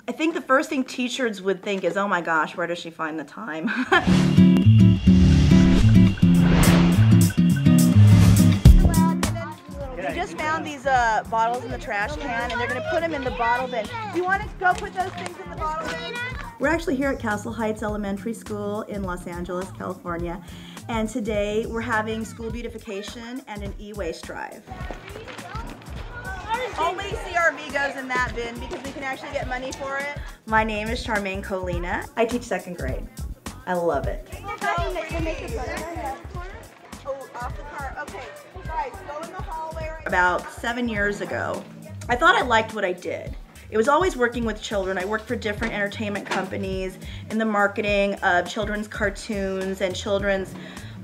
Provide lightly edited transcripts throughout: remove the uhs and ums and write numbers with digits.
I think the first thing teachers would think is, oh my gosh, where does she find the time? We just found these bottles in the trash can, and they're going to put them in the bottle bin. Do you want to go put those things in the bottle bin? We're actually here at Castle Heights Elementary School in Los Angeles, California, and today we're having school beautification and an e-waste drive. Only CRV goes in that bin because we can actually get money for it. My name is Charmaine Colina. I teach 2nd grade. I love it. Off the car. Okay, guys, go in the hallway. About 7 years ago, I thought I liked what I did. It was always working with children. I worked for different entertainment companies in the marketing of children's cartoons and children's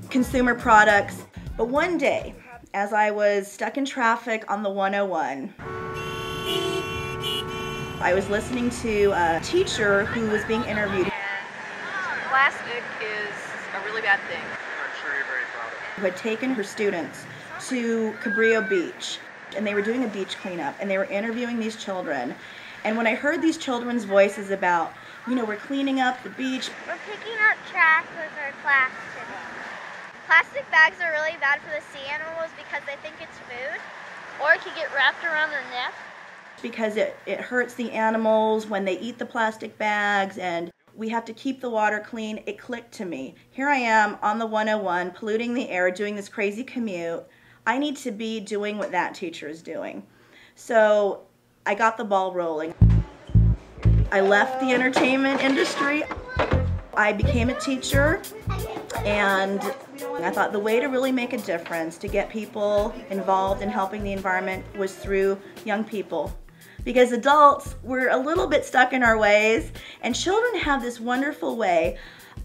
consumer products. But one day, as I was stuck in traffic on the 101, I was listening to a teacher who was being interviewed. Plastic is a really bad thing. I'm sure you're very proud of it. Who had taken her students to Cabrillo Beach, and they were doing a beach cleanup, and they were interviewing these children. And when I heard these children's voices about, you know, we're cleaning up the beach. We're picking up trash with our plastic. Plastic bags are really bad for the sea animals because they think it's food, or it could get wrapped around their neck. Because it hurts the animals when they eat the plastic bags, and we have to keep the water clean. It clicked to me. Here I am on the 101, polluting the air, doing this crazy commute. I need to be doing what that teacher is doing. So I got the ball rolling. I left the entertainment industry. I became a teacher, and I thought the way to really make a difference, to get people involved in helping the environment, was through young people. Because adults, we're a little bit stuck in our ways, and children have this wonderful way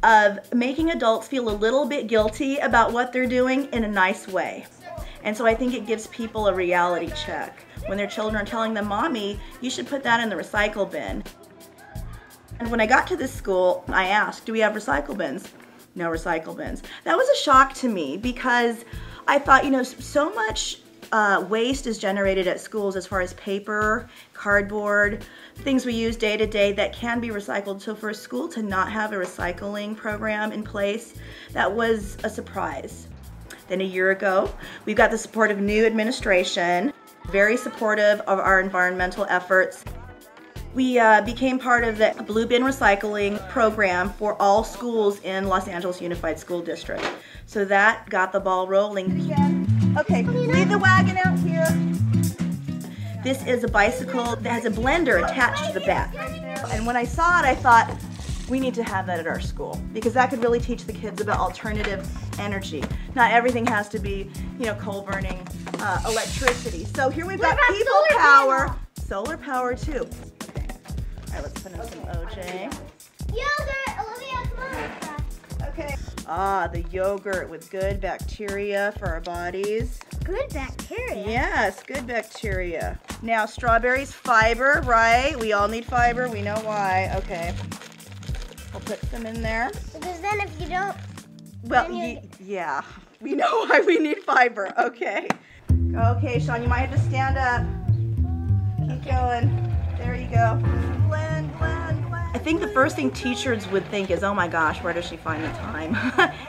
of making adults feel a little bit guilty about what they're doing in a nice way. And so I think it gives people a reality check when their children are telling them, Mommy, you should put that in the recycle bin. And when I got to this school, I asked, do we have recycle bins? No recycle bins. That was a shock to me because I thought, you know, so much waste is generated at schools as far as paper, cardboard, things we use day to day that can be recycled. So for a school to not have a recycling program in place, that was a surprise. Then a year ago, we got the support of new administration, very supportive of our environmental efforts. We became part of the Blue Bin Recycling program for all schools in Los Angeles Unified School District. So that got the ball rolling. Okay, leave the wagon out here. This is a bicycle that has a blender attached to the back. And when I saw it, I thought, we need to have that at our school because that could really teach the kids about alternative energy. Not everything has to be, you know, coal burning electricity. So here we've got people power, solar power too. Okay. All right, let's put in some OJ. Yogurt, Olivia, come on. Okay. Ah, the yogurt with good bacteria for our bodies. Good bacteria? Yes, good bacteria. Now, strawberries, fiber, right? We all need fiber. We know why. Okay. We'll put some in there. Because then if you don't... Well, yeah. We know why we need fiber. Okay. Okay, Sean, you might have to stand up. Keep going. There you go. Blend, blend, blend. I think the first thing teachers would think is, oh my gosh, where does she find the time?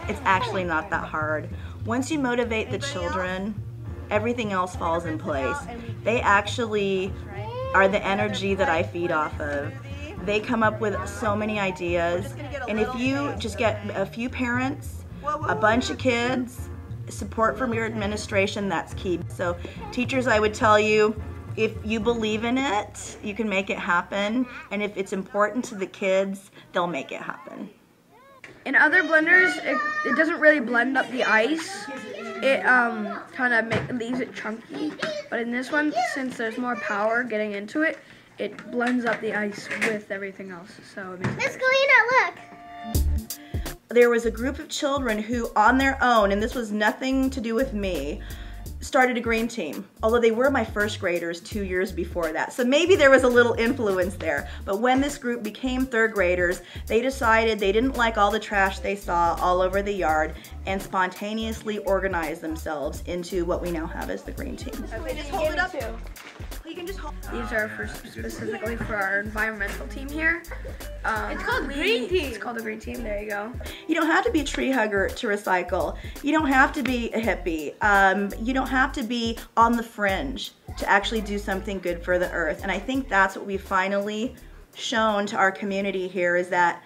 It's actually not that hard. Once you motivate the children, everything else falls in place. They actually are the energy that I feed off of. They come up with so many ideas, and if you just get a few parents, a bunch of kids, support from your administration, that's key. So teachers, I would tell you, if you believe in it, you can make it happen, and if it's important to the kids, they'll make it happen. In other blenders, it doesn't really blend up the ice. It kind of leaves it chunky, but in this one, since there's more power getting into it, it blends up the ice with everything else. So Miss Colina, look! There was a group of children who, on their own, and this was nothing to do with me, started a green team, although they were my first graders 2 years before that. So maybe there was a little influence there. But when this group became third graders, they decided they didn't like all the trash they saw all over the yard and spontaneously organized themselves into what we now have as the green team. Okay, just hold it up. You can just hold. These are specifically for our environmental team here. It's called Green Team. It's called the Green Team. There you go. You don't have to be a tree hugger to recycle. You don't have to be a hippie. You don't have to be on the fringe to actually do something good for the earth. And I think that's what we've finally shown to our community here, is that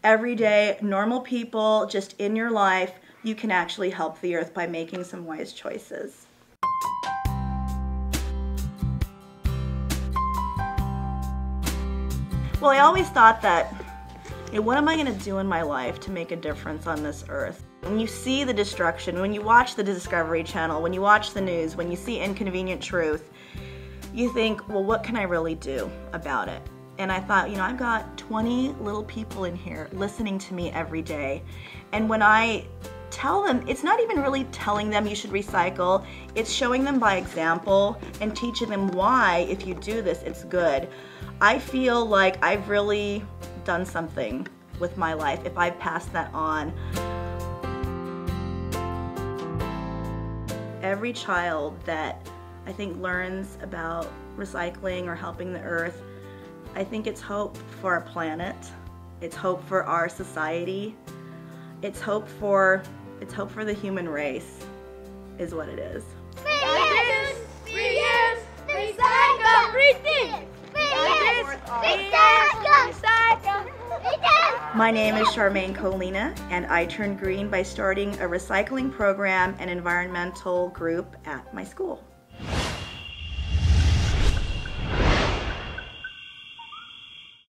everyday normal people just in your life, you can actually help the earth by making some wise choices. Well, I always thought that, what am I going to do in my life to make a difference on this earth? When you see the destruction, when you watch the Discovery Channel, when you watch the news, when you see Inconvenient Truth, you think, well, what can I really do about it? And I thought, I've got 20 little people in here listening to me every day. And when I tell them, it's not even really telling them you should recycle, it's showing them by example and teaching them why, if you do this, it's good. I feel like I've really done something with my life if I pass that on. Every child that I think learns about recycling or helping the earth, I think it's hope for our planet. It's hope for our society. It's hope for the human race, is what it is. Reuse, recycle, recycle. My name is Charmaine Colina, and I turned green by starting a recycling program and environmental group at my school.